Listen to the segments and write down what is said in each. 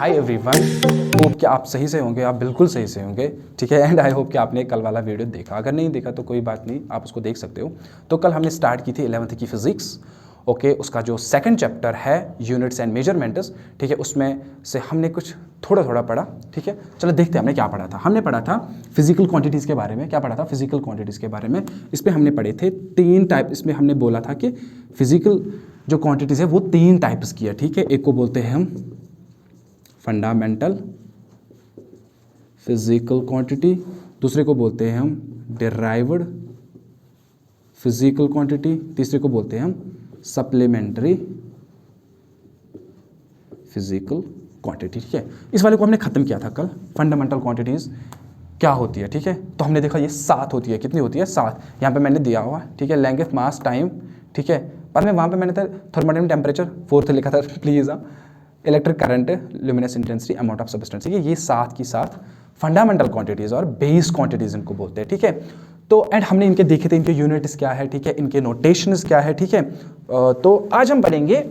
Hi everyone, hope कि आप सही से होंगे, आप बिल्कुल सही से होंगे, ठीक है। एंड आई होप कि आपने कल वाला वीडियो देखा, अगर नहीं देखा तो कोई बात नहीं, आप उसको देख सकते हो। तो कल हमने स्टार्ट की थी 11th की फिजिक्स, ओके। उसका जो सेकंड चैप्टर है यूनिट्स एंड मेजरमेंट्स, ठीक है, उसमें से हमने कुछ थोड़ा थोड़ा पढ़ा, ठीक है। चलो देखते हैं हमने क्या पढ़ा था। हमने पढ़ा था फिजिकल क्वांटिटीज़ के बारे में। क्या पढ़ा था? फिजिकल क्वांटिटीज़ के बारे में। इस पर हमने पढ़े थे 3 टाइप। इसमें हमने बोला था कि फिजिकल जो क्वांटिटीज़ है वो 3 टाइप्स की है, ठीक है। एक को बोलते हैं हम फंडामेंटल फिजिकल क्वांटिटी, दूसरे को बोलते हैं हम डिराइव्ड फिजिकल क्वांटिटी, तीसरे को बोलते हैं हम सप्लीमेंट्री फिजिकल क्वांटिटी, ठीक है। इस वाले को हमने खत्म किया था कल। फंडामेंटल क्वांटिटीज़ क्या होती है, ठीक है। तो हमने देखा ये 7 होती है। कितनी होती है? 7। यहाँ पे मैंने दिया हुआ, ठीक है, लेंथ, मास, टाइम, ठीक है। पर मैं वहाँ पे मैंने थर्मोडायनामिक टेम्परेचर 4th लिखा था, please. Electric current, luminous intensity, amount of substance, ये 7 की 7 फंडामेंटल क्वांटिटीज़ और बेस क्वांटिटीज़ इनको बोलते हैं, ठीक है। तो एंड हमने इनके देखे थे, इनके यूनिट्स क्या है, ठीक है, इनके नोटेशंस क्या है, ठीक है। तो आज हम पढ़ेंगे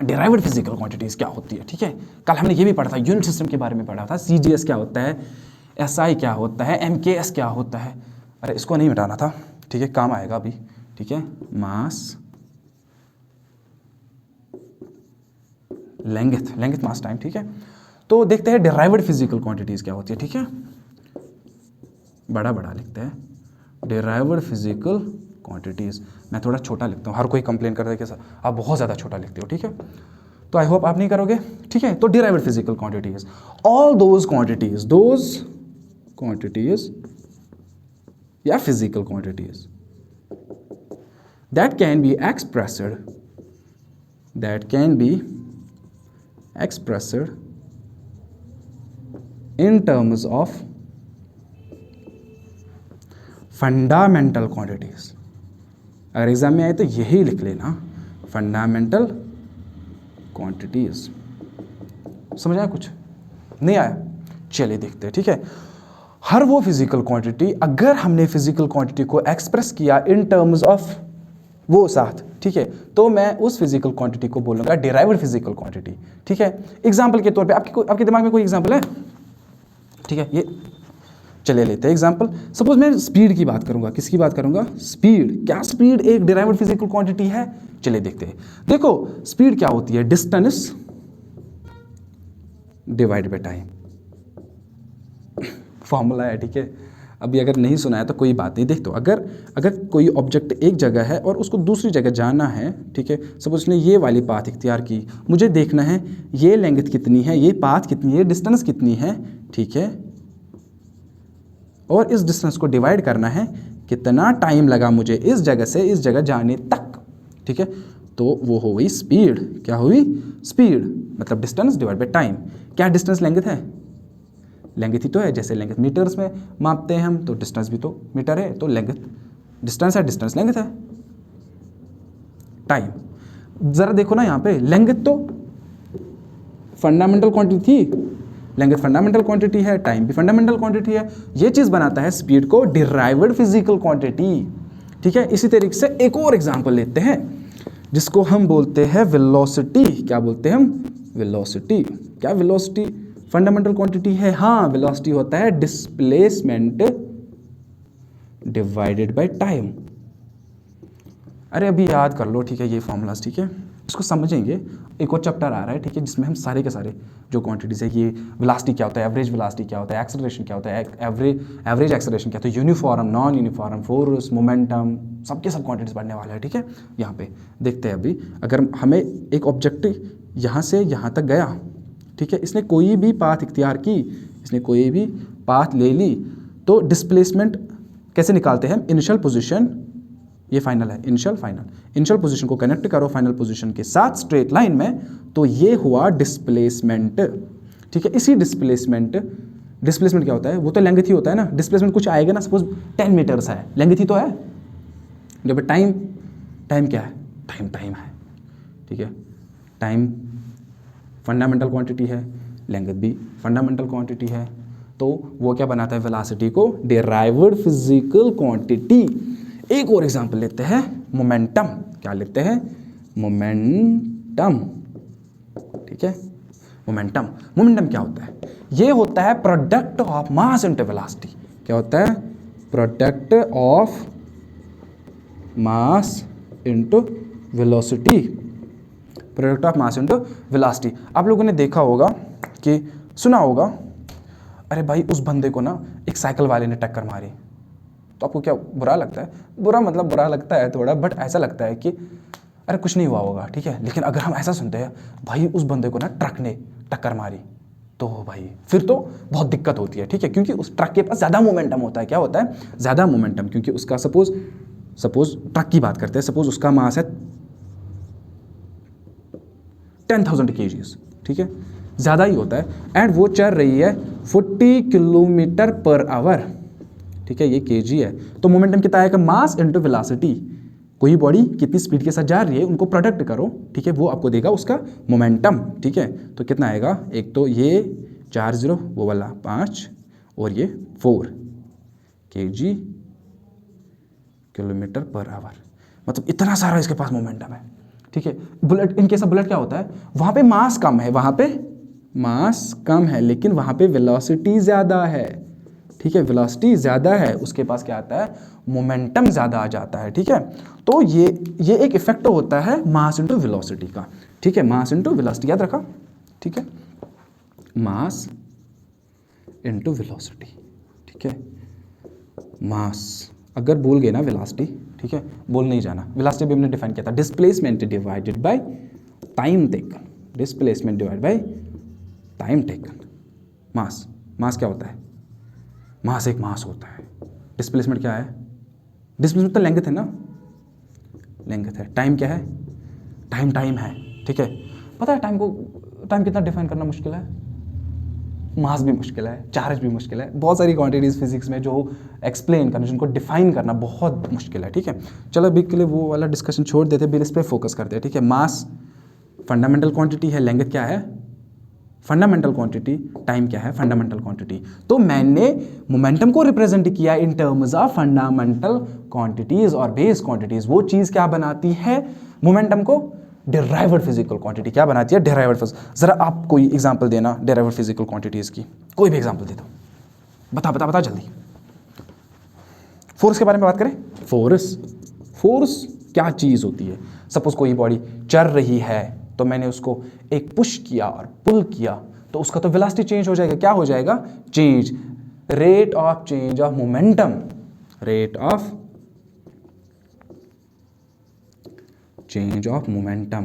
डिराइव्ड फिजिकल क्वांटिटीज़ क्या होती है, ठीक है। कल हमने ये भी पढ़ा था, यूनिट सिस्टम के बारे में पढ़ा था। CGS क्या होता है, SI क्या होता है, MKS क्या होता है। अरे इसको नहीं मिटाना था, ठीक है, काम आएगा अभी, ठीक है। मास, लेंथ मास टाइम, ठीक है। तो देखते हैं डिराइव्ड फिजिकल क्वांटिटीज़ क्या होती है, ठीक है। बड़ा बड़ा लिखते हैं डिराइव्ड फिजिकल क्वांटिटीज़। मैं थोड़ा छोटा लिखता हूँ, हर कोई कंप्लेन करता है कि सर आप बहुत ज़्यादा छोटा लिखते हो, ठीक है। तो आई होप आप नहीं करोगे, ठीक है। तो derived physical quantities, all those quantities या physical quantities that can be expressed in terms of fundamental quantities. अगर एग्जाम में आए तो यही लिख लेना, फंडामेंटल क्वांटिटीज। समझ आया? कुछ नहीं आया? चलिए देखते हैं, ठीक है। हर वो फिजिकल क्वांटिटी, अगर हमने फिजिकल क्वांटिटी को एक्सप्रेस किया इन टर्म्स ऑफ वो 7, ठीक है, तो मैं उस फिजिकल क्वांटिटी को बोलूंगा डिराइव्ड फिजिकल क्वांटिटी, ठीक है। एग्जांपल के तौर पे आपके दिमाग में कोई एग्जांपल है? ठीक है, ये चलिए लेते हैं एग्जांपल। सपोज मैं स्पीड की बात करूंगा। किसकी बात करूंगा? स्पीड। क्या स्पीड एक डिराइव्ड फिजिकल क्वांटिटी है? चलिए देखते हैं। देखो स्पीड क्या होती है? Distance divide by time, formula है, ठीक है। अभी अगर नहीं सुना है तो कोई बात नहीं। देख तो अगर कोई ऑब्जेक्ट एक जगह है और उसको दूसरी जगह जाना है, ठीक है, सपोज उसने ये वाली पाथ इख्तियार की, मुझे देखना है ये लेंथ कितनी है, ये पाथ कितनी है, डिस्टेंस कितनी है, ठीक है, और इस डिस्टेंस को डिवाइड करना है कितना टाइम लगा मुझे इस जगह से इस जगह जाने तक, ठीक है। तो वो हो गई स्पीड। क्या हुई? स्पीड, मतलब डिस्टेंस डिवाइड बाय टाइम। क्या डिस्टेंस लेंथ है? लेंथ ही तो है। जैसे लेंथ मीटर्स में मापते हैं हम, तो डिस्टेंस भी तो मीटर है, तो लेंथ डिस्टेंस है, डिस्टेंस लेंथ है। टाइम जरा देखो ना, यहाँ पे लेंथ तो फंडामेंटल क्वांटिटी थी, लेंथ फंडामेंटल क्वांटिटी है, टाइम भी फंडामेंटल क्वांटिटी है। ये चीज बनाता है स्पीड को डिराइव्ड फिजिकल क्वांटिटी, ठीक है। इसी तरीके से एक और एग्जांपल लेते हैं जिसको हम बोलते हैं वेलोसिटी। क्या बोलते हैं हम? वेलोसिटी। क्या वेलोसिटी फंडामेंटल क्वांटिटी है? हाँ, वेलोसिटी होता है डिस्प्लेसमेंट डिवाइडेड बाय टाइम। अरे अभी याद कर लो, ठीक है, ये फॉर्मूलाज, ठीक है, इसको समझेंगे। एक और चैप्टर आ रहा है, ठीक है, जिसमें हम सारे के सारे जो क्वांटिटीज है, ये वेलोसिटी क्या होता है, एवरेज वेलोसिटी क्या होता है, एक्सेलरेशन क्या होता है, एवरेज एक्सेलरेशन क्या होता है, uniform, non uniform, force, momentum, सबके सब क्वांटिटीज पढ़ने वाला है, ठीक है। यहाँ पे देखते हैं अभी, अगर हमें एक ऑब्जेक्ट यहाँ से यहाँ तक गया, ठीक है, इसने कोई भी पाथ इख्तियार की, इसने कोई भी पाथ ले ली, तो डिस्प्लेसमेंट कैसे निकालते हैं? इनिशियल पोजीशन, ये फाइनल है, इनिशियल फाइनल। इनिशियल पोजीशन को कनेक्ट करो फाइनल पोजीशन के साथ स्ट्रेट लाइन में, तो ये हुआ डिस्प्लेसमेंट, ठीक है। इसी डिस्प्लेसमेंट क्या होता है? वो तो लेंथ ही होता है ना। डिस्प्लेसमेंट कुछ आएगा ना, सपोज 10 मीटर्स है, लेंथ ही तो है। जब टाइम क्या है? टाइम है, ठीक है। टाइम फंडामेंटल क्वांटिटी है, लेंथ भी फंडामेंटल क्वांटिटी है, तो वो क्या बनाता है? वेलोसिटी को डिराइव्ड फिजिकल क्वांटिटी। एक और एग्जांपल लेते हैं, मोमेंटम। क्या लेते हैं? मोमेंटम, ठीक है। मोमेंटम। मोमेंटम क्या होता है? ये होता है product of mass into velocity. क्या होता है? Product of mass into velocity. Product of mass into velocity. आप लोगों ने देखा होगा कि सुना होगा, अरे भाई उस बंदे को ना एक साइकिल वाले ने टक्कर मारी, तो आपको क्या बुरा लगता है? बुरा मतलब बुरा लगता है थोड़ा, बट ऐसा लगता है कि अरे कुछ नहीं हुआ होगा, ठीक है। लेकिन अगर हम ऐसा सुनते हैं, भाई उस बंदे को ना ट्रक ने टक्कर मारी, तो भाई फिर तो बहुत दिक्कत होती है, ठीक है, क्योंकि उस ट्रक के पास ज़्यादा मोमेंटम होता है। क्या होता है? ज़्यादा मोमेंटम, क्योंकि उसका सपोज ट्रक की बात करते हैं, सपोज उसका मास है 10,000 kgs, ठीक है, ज़्यादा ही होता है, एंड वो चल रही है 40 किलोमीटर पर आवर, ठीक है, ये kg है। तो मोमेंटम कितना आएगा? Mass into velocity. कोई बॉडी कितनी स्पीड के साथ जा रही है उनको प्रोडक्ट करो, ठीक है, वो आपको देगा उसका मोमेंटम, ठीक है। तो कितना आएगा? एक तो ये 4 0, वो वाला 5, और ये 4 kg किलोमीटर पर आवर, मतलब इतना सारा इसके पास मोमेंटम है, ठीक है। Bullet, in case of bullet क्या होता है? वहाँ पे मास कम है, वहाँ पे मास कम है, लेकिन वहाँ पे वेलोसिटी ज़्यादा है, ठीक है, वेलोसिटी ज़्यादा है, उसके पास क्या आता है? मोमेंटम ज़्यादा आ जाता है, ठीक है। तो ये एक इफेक्ट होता है मास इनटू वेलोसिटी का, ठीक है, मास इनटू वेलोसिटी, याद रखा, ठीक है, मास इनटू वेलोसिटी, ठीक है। मास अगर भूल गए ना वेलोसिटी, ठीक है, बोल नहीं जाना। वेलोसिटी भी हमने डिफाइन किया था, displacement divided by time taken, displacement divided by time taken. Mass क्या होता है? मास एक मास होता है। डिस्प्लेसमेंट क्या है? डिस्प्लेसमेंट तो लेंथ है ना, लेंथ है। टाइम क्या है? टाइम है, ठीक है। पता है टाइम कितना डिफाइन करना मुश्किल है? मास भी मुश्किल है, चार्ज भी मुश्किल है, बहुत सारी क्वांटिटीज़ फिजिक्स में जो एक्सप्लेन करना, जिनको डिफाइन करना बहुत मुश्किल है, ठीक है। चलो अभी के लिए वो वाला डिस्कशन छोड़ देते, फिर इस पर फोकस करते हैं, ठीक है। मास फंडामेंटल क्वांटिटी है, लेंथ क्या है? फंडामेंटल क्वांटिटी, टाइम क्या है? Fundamental quantity. तो मैंने मोमेंटम को रिप्रेजेंट किया in terms of fundamental quantities और बेस क्वांटिटीज। वो चीज़ क्या बनाती है मोमेंटम को? Derived physical quantity. क्या बनाती है? Derived physical. जरा आप कोई एग्जांपल देना डिराइव्ड फिजिकल क्वांटिटीज की, कोई भी एग्जांपल दे दो, बता जल्दी। फोर्स के बारे में बात करें। फोर्स क्या चीज़ होती है? सपोज कोई बॉडी चल रही है, तो मैंने उसको एक पुश किया और पुल किया, तो उसका तो वेलोसिटी चेंज हो जाएगा। क्या हो जाएगा? Change, rate of change of momentum, rate of change of momentum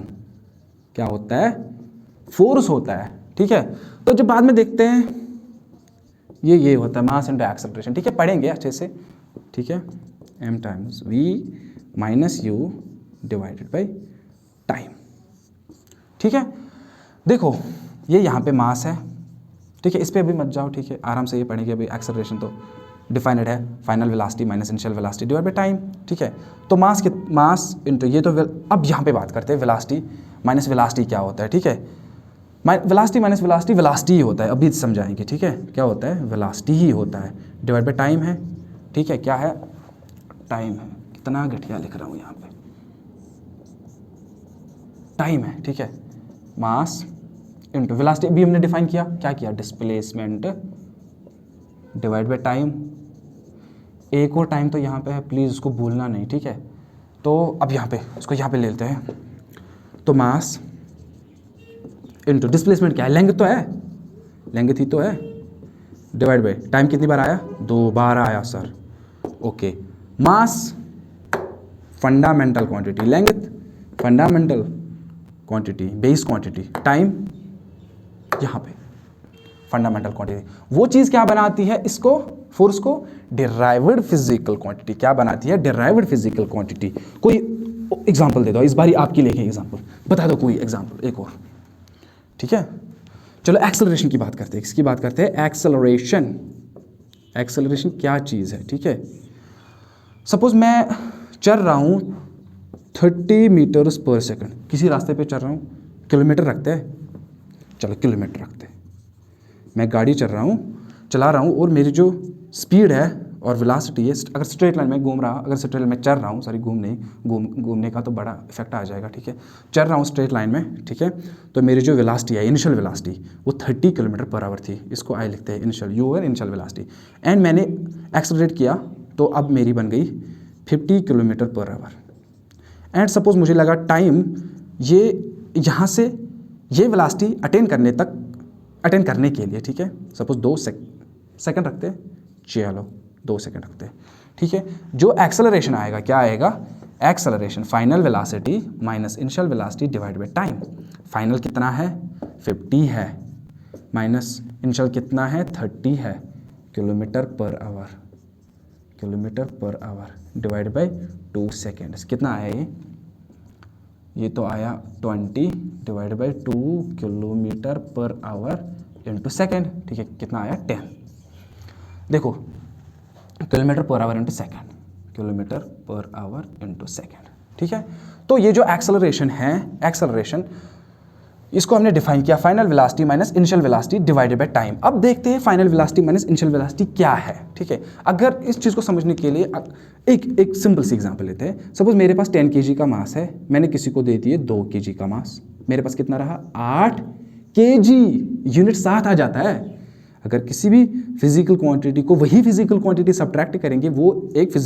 क्या होता है? फोर्स होता है, ठीक है। तो जब बाद में देखते हैं, ये होता है मास इनटू एक्सेलरेशन, ठीक है, पढ़ेंगे अच्छे से, ठीक है। m times v minus you divided by time, ठीक है। देखो ये यहाँ पे मास है, ठीक है, इस पे अभी मत जाओ, ठीक है, आराम से ये पढ़ेंगे। अभी एक्सेलरेशन तो डिफाइंड है, final velocity minus initial velocity divide by time, ठीक है। तो मास इनटू ये तो अब यहाँ पे बात करते हैं वेलोसिटी माइनस वेलोसिटी क्या होता है, ठीक है। वेलोसिटी माइनस वेलोसिटी ही होता है, अभी समझाएंगे, ठीक है। क्या होता है? वेलोसिटी ही होता है, डिवाइड बाय टाइम है, ठीक है। क्या है? टाइम है। कितना घटिया लिख रहा हूँ यहाँ पे, टाइम है, ठीक है। मास इनटू वेलोसिटी अभी हमने डिफाइन किया, क्या किया? Displacement divide by time. एक और टाइम तो यहाँ पे है, प्लीज़ उसको भूलना नहीं, ठीक है। तो अब यहाँ पे उसको यहाँ पे ले लेते हैं। तो मास इनटू डिस्प्लेसमेंट क्या है? लेंथ तो है, लेंथ ही तो है, डिवाइड बाय टाइम। कितनी बार आया? 2 बार आया sir, okay. Mass fundamental quantity, length fundamental quantity, base quantity, time यहाँ पे फंडामेंटल क्वांटिटी। वो चीज़ क्या बनाती है इसको, फोर्स को? Derived physical quantity. क्या बनाती है? Derived physical quantity. कोई एग्जांपल दे दो, इस बारी आपकी लेके एग्जांपल बता दो, कोई एग्जांपल एक और, ठीक है। चलो एक्सेलरेशन की बात करते हैं, इसकी बात करते हैं। एक्सेलरेशन, एक्सेलरेशन क्या चीज़ है, ठीक है। सपोज मैं चल रहा हूँ 30 मीटर्स पर सेकंड, किसी रास्ते पे चल रहा हूँ, किलोमीटर रखते हैं, चलो किलोमीटर रखते हैं। मैं गाड़ी चला रहा हूँ और मेरी जो स्पीड है और वेलोसिटी है, अगर स्ट्रेट लाइन में घूम रहा, अगर स्ट्रेट लाइन में चल रहा हूँ, सॉरी घूमने का तो बड़ा इफेक्ट आ जाएगा, ठीक है, चल रहा हूँ स्ट्रेट लाइन में, ठीक है, तो मेरी जो वेलोसिटी है, इनिशियल वेलोसिटी, वो 30 km/h थी। इसको आई लिखते हैं इनिशियल, यू है इनिशियल वेलोसिटी, एंड मैंने एक्सेलरेट किया तो अब मेरी बन गई 50 km/h। एंड सपोज मुझे लगा टाइम ये यहाँ से ये वेलोसिटी अटेन करने के लिए, ठीक है, सपोज 2 सेकंड रखते हैं, चलो 2 सेकंड रखते हैं, ठीक है, जो एक्सेलरेशन आएगा क्या आएगा, acceleration final velocity minus initial velocity divide by time. Final कितना है 50 है, माइनस इनिशियल कितना है 30 है, km/h डिवाइड बाय 2 सेकेंड्स, कितना आया ये तो आया 20 divide by 2 km/h into second, ठीक है, कितना आया 10। देखो km/h into second, km/h into second, ठीक है। तो ये जो एक्सेलरेशन है, एक्सेलरेशन इसको हमने डिफाइन किया final velocity minus initial velocity divided by time. अब देखते हैं final velocity minus initial velocity क्या है, ठीक है। अगर इस चीज़ को समझने के लिए एक सिंपल सी एग्जांपल लेते हैं। सपोज मेरे पास 10 kg का मास है, मैंने किसी को दे दिए 2 kg का मास, मेरे पास कितना रहा 8 kg, यूनिट साथ आ जाता है। अगर किसी भी फिजिकल क्वांटिटी को वही फिजिकल क्वांटिटी सब्ट्रैक्ट करेंगे, वो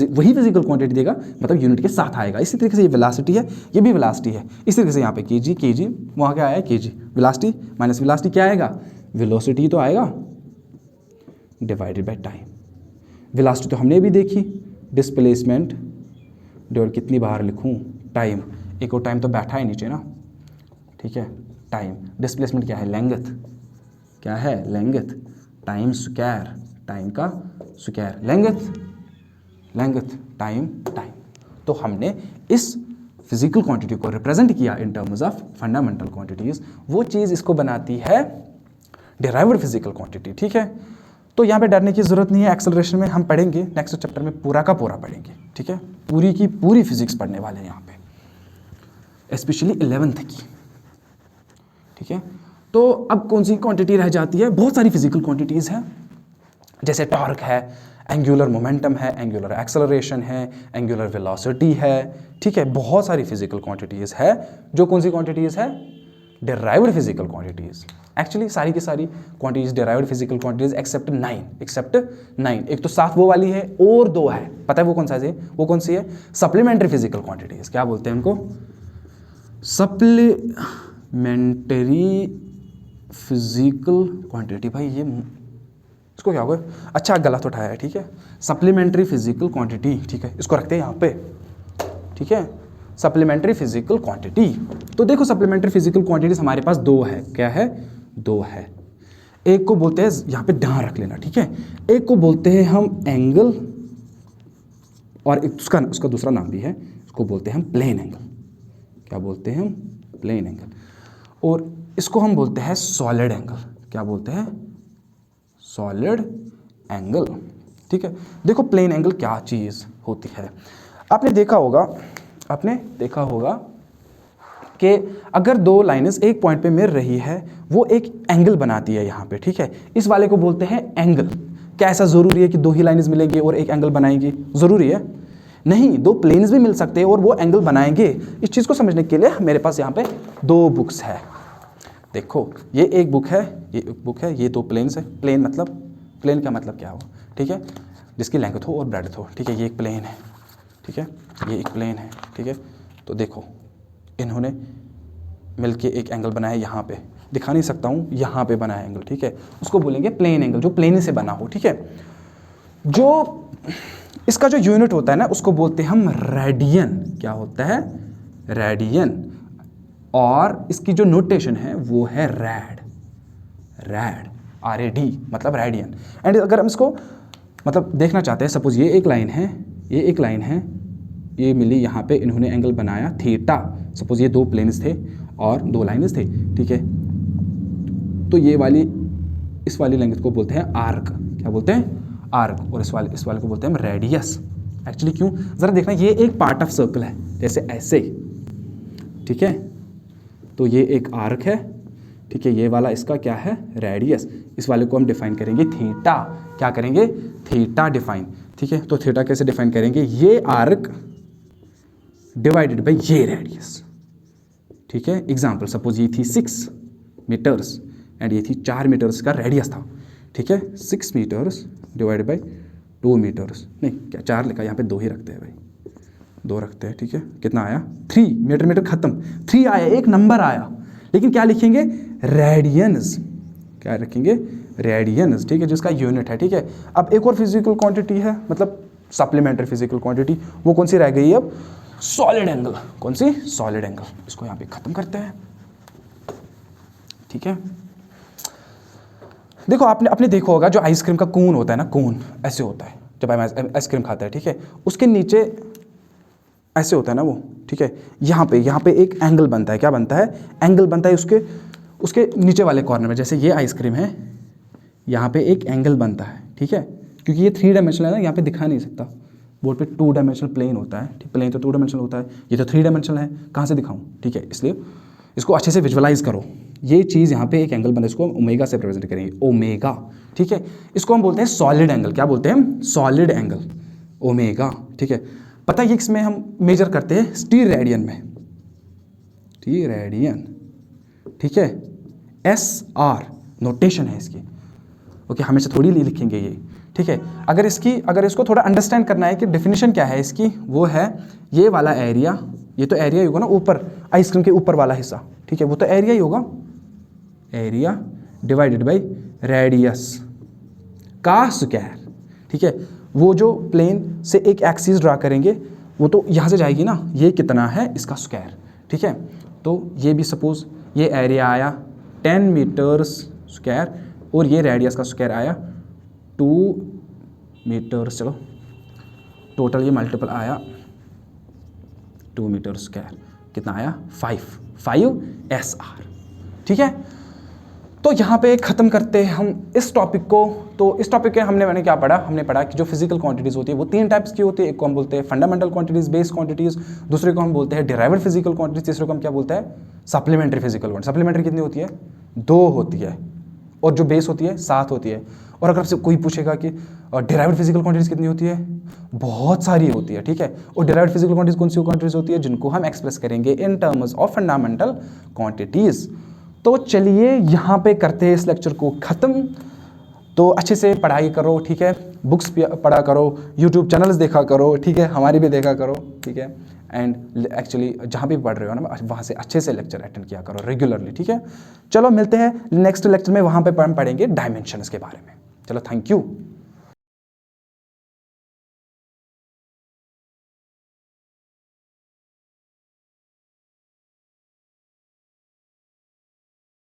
वही फिजिकल क्वांटिटी देगा, मतलब यूनिट के साथ आएगा। इसी तरीके से ये वेलोसिटी है, ये भी वेलोसिटी है। इस तरीके से यहाँ पे kg वहाँ क्या आया kg, वेलोसिटी माइनस वेलोसिटी क्या आएगा, वेलोसिटी तो आएगा डिवाइडेड बाय टाइम। वेलोसिटी तो हमने भी देखी, डिस्प्लेसमेंट डिवाइड कितनी बार लिखूँ, टाइम, एक और टाइम तो बैठा है नीचे ना, ठीक है, टाइम। डिस्प्लेसमेंट क्या है, लेंथ, क्या है लेंथ, टाइम स्क्वायर, टाइम का स्क्वायर, लेंथ टाइम। तो हमने इस फिजिकल क्वांटिटी को रिप्रेजेंट किया in terms of fundamental quantities, वो चीज़ इसको बनाती है डिराइव्ड फिजिकल क्वांटिटी, ठीक है। तो यहाँ पे डरने की जरूरत नहीं है, एक्सेलरेशन में हम पढ़ेंगे नेक्स्ट चैप्टर में, पूरा का पूरा पढ़ेंगे, ठीक है, पूरी की पूरी फिजिक्स पढ़ने वाले हैं यहाँ पे, स्पेशली 11th की, ठीक है। तो अब कौन सी क्वांटिटी रह जाती है, बहुत सारी फिजिकल क्वांटिटीज़ हैं, जैसे टॉर्क है, एंगुलर मोमेंटम है, एंगुलर एक्सेलरेशन है, एंगुलर वेलोसिटी है, ठीक है, बहुत सारी फिजिकल क्वांटिटीज़ है। जो कौन सी क्वांटिटीज़ है, डिराइव्ड फिजिकल क्वांटिटीज़। एक्चुअली सारी की सारी quantities derived physical quantities except 9। एक तो साथ वो वाली है और 2 है, पता है वो कौन सा है, वो कौन सी है, सप्लीमेंट्री फिजिकल क्वांटिटीज। क्या बोलते हैं उनको, सप्लीमेंट्री फिजिकल क्वांटिटी। भाई ये इसको क्या होगा, अच्छा गलत उठाया है, ठीक है, सप्लीमेंट्री फिजिकल क्वांटिटी, ठीक है, इसको रखते हैं यहाँ पे, ठीक है, सप्लीमेंट्री फिजिकल क्वांटिटी। तो देखो सप्लीमेंट्री फिजिकल क्वांटिटीज हमारे पास 2 है, क्या है, 2 है। एक को बोलते हैं, यहाँ पे ध्यान रख लेना, ठीक है, एक को बोलते हैं हम एंगल, और एक उसका दूसरा नाम भी है, उसको बोलते हैं हम प्लेन एंगल। क्या बोलते हैं हम, प्लेन एंगल। और इसको हम बोलते हैं सॉलिड एंगल। क्या बोलते हैं, सॉलिड एंगल, ठीक है। देखो प्लेन एंगल क्या चीज़ होती है, आपने देखा होगा कि अगर 2 लाइन्स एक पॉइंट पे मिल रही है, वो एक एंगल बनाती है यहाँ पे, ठीक है, इस वाले को बोलते हैं एंगल। क्या ऐसा ज़रूरी है कि 2 ही लाइन्स मिलेंगी और एक एंगल बनाएंगी, ज़रूरी है नहीं, 2 प्लेन्स भी मिल सकते हैं और वो एंगल बनाएंगे। इस चीज़ को समझने के लिए मेरे पास यहाँ पे 2 बुक्स है। देखो ये एक बुक है, ये एक बुक है, ये 2 प्लेन्स है। प्लेन का मतलब क्या हो, ठीक है, जिसकी लेंथ हो और ब्रेड्थ हो, ठीक है, ये एक प्लेन है, ठीक है, ये एक प्लेन है, ठीक है। तो देखो इन्होंने मिलके एक एंगल बनाया, यहाँ पे दिखा नहीं सकता हूँ, यहाँ पे बनाया एंगल, ठीक है, उसको बोलेंगे प्लेन एंगल, जो प्लेन से बना हो, ठीक है। जो इसका जो यूनिट होता है ना, उसको बोलते हैं हम रेडियन। क्या होता है, रेडियन। और इसकी जो नोटेशन है वो है रैड, RAD, मतलब रेडियन। एंड अगर हम इसको मतलब देखना चाहते हैं, सपोज ये एक लाइन है, ये मिली यहाँ पे, इन्होंने एंगल बनाया थीटा। सपोज ये 2 प्लेन्स थे और 2 लाइन्स थे, ठीक है, तो ये वाली इस वाली लेंथ को बोलते हैं आर्क। क्या बोलते हैं, आर्क। और इस वाले को बोलते हैं हम रेडियस। एक्चुअली क्यों, ज़रा देखना, ये एक पार्ट ऑफ सर्कल है, जैसे ऐसे, ठीक है, तो ये एक आर्क है, ठीक है, ये वाला इसका क्या है, रेडियस। इस वाले को हम डिफाइन करेंगे थीटा। क्या करेंगे, थीटा डिफाइन। ठीक है, तो थीटा कैसे डिफाइन करेंगे, ये आर्क डिवाइडेड बाई ये रेडियस, ठीक है। एग्जाम्पल सपोज ये थी 6 मीटर्स एंड ये थी 4 मीटर्स का रेडियस था, ठीक है। 6 मीटर्स डिवाइडेड बाई 2 मीटर्स, नहीं क्या 4 लिखा, यहाँ पे 2 ही रखते हैं भाई, 2 रखते हैं, ठीक है। कितना आया 3 मीटर, मीटर खत्म, 3 आया, एक नंबर आया, लेकिन क्या लिखेंगे रेडियंस, क्या रखेंगे रेडियंस, ठीक है, जिसका यूनिट है, ठीक है। अब एक और फिजिकल क्वांटिटी है, मतलब सप्लीमेंट्री फिजिकल क्वांटिटी, वो कौन सी रह गई अब, सॉलिड एंगल, कौन सी, सॉलिड एंगल। इसको यहाँ पे खत्म करते हैं, ठीक है। देखो आपने देखा होगा जो आइसक्रीम का कोन होता है ना, कोन ऐसे होता है जब हम आइसक्रीम खाते हैं, ठीक है, उसके नीचे ऐसे होता है ना वो, ठीक है। यहाँ पे एक एंगल बनता है, क्या बनता है, एंगल बनता है उसके नीचे वाले कॉर्नर में। जैसे ये आइसक्रीम है, यहाँ पे एक एंगल बनता है, ठीक है, क्योंकि ये 3 डायमेंशनल है ना, यहाँ पे दिखा नहीं सकता, बोर्ड पे 2 डायमेंशनल प्लेन होता है, ठीक, प्लेन तो 2 डायमेंशनल होता है, ये तो 3 डायमेंशनल है, कहाँ से दिखाऊँ, ठीक है। इसलिए इसको अच्छे से विजुअलाइज करो, ये चीज़ यहाँ पे एक एंगल बना है, इसको हम ओमेगा से रिप्रेजेंट करेंगे, ओमेगा, ठीक है। इसको हम बोलते हैं सॉलिड एंगल, क्या बोलते हैं हम, सॉलिड एंगल, ओमेगा, ठीक है। पता है इसमें हम मेजर करते हैं टी रेडियन में, टी रेडियन, ठीक है, SR नोटेशन है इसकी, ओके, हमेशा थोड़ी लिखेंगे ये, ठीक है। अगर इसको थोड़ा अंडरस्टैंड करना है कि डेफिनेशन क्या है इसकी, वो है ये वाला एरिया, ये तो एरिया ही होगा ना, ऊपर आइसक्रीम के ऊपर वाला हिस्सा, ठीक है, वो तो एरिया ही होगा, एरिया डिवाइडेड बाई रेडियस का स्क्वायर, ठीक है। वो जो प्लेन से एक एक्सिस ड्रा करेंगे, वो तो यहाँ से जाएगी ना, ये कितना है इसका स्क्वायर, ठीक है। तो ये भी सपोज ये एरिया आया 10 मीटर्स स्क्वायर और ये रेडियस का स्क्वायर आया 2 मीटर्स, चलो टोटल ये मल्टीपल आया 2 मीटर स्क्वायर, कितना आया 5 SR, ठीक है। तो यहाँ पे ख़त्म करते हैं हम इस टॉपिक को। तो इस टॉपिक के मैंने क्या पढ़ा, हमने पढ़ा कि जो फिजिकल क्वांटिटीज़ होती है वो 3 टाइप्स की होती है। एक को हम बोलते हैं फंडामेंटल क्वांटिटीज़, बेस क्वांटिटीज़, दूसरे को हम बोलते हैं डिराइव्ड फिजिकल क्वांटिटीज़, तीसरे को हम क्या बोलते हैं, सप्लीमेंट्री फिजिकल क्वांटिटी। सप्लीमेंट्री कितनी होती है, 2 होती है, और जो बेस होती है 7 होती है। और अगर आपसे कोई पूछेगा कि डिराइव्ड फिजिकल क्वांटिटीज़ कितनी होती है, बहुत सारी होती है, ठीक है। और डिराइव्ड फिजिकल क्वांटिटीज़ कौन सी क्वांटिटीज़ होती है, जिनको हम एक्सप्रेस करेंगे in terms of fundamental quantities. तो चलिए यहाँ पे करते हैं इस लेक्चर को ख़त्म। तो अच्छे से पढ़ाई करो, ठीक है, बुक्स पढ़ा करो, यूट्यूब चैनल्स देखा करो, ठीक है, हमारी भी देखा करो, ठीक है। एंड एक्चुअली जहाँ भी पढ़ रहे हो ना, वहाँ से अच्छे से लेक्चर अटेंड किया करो रेगुलरली, ठीक है। चलो मिलते हैं नेक्स्ट लेक्चर में, वहाँ पे हम पढ़ेंगे डायमेंशंस के बारे में। चलो थैंक यू।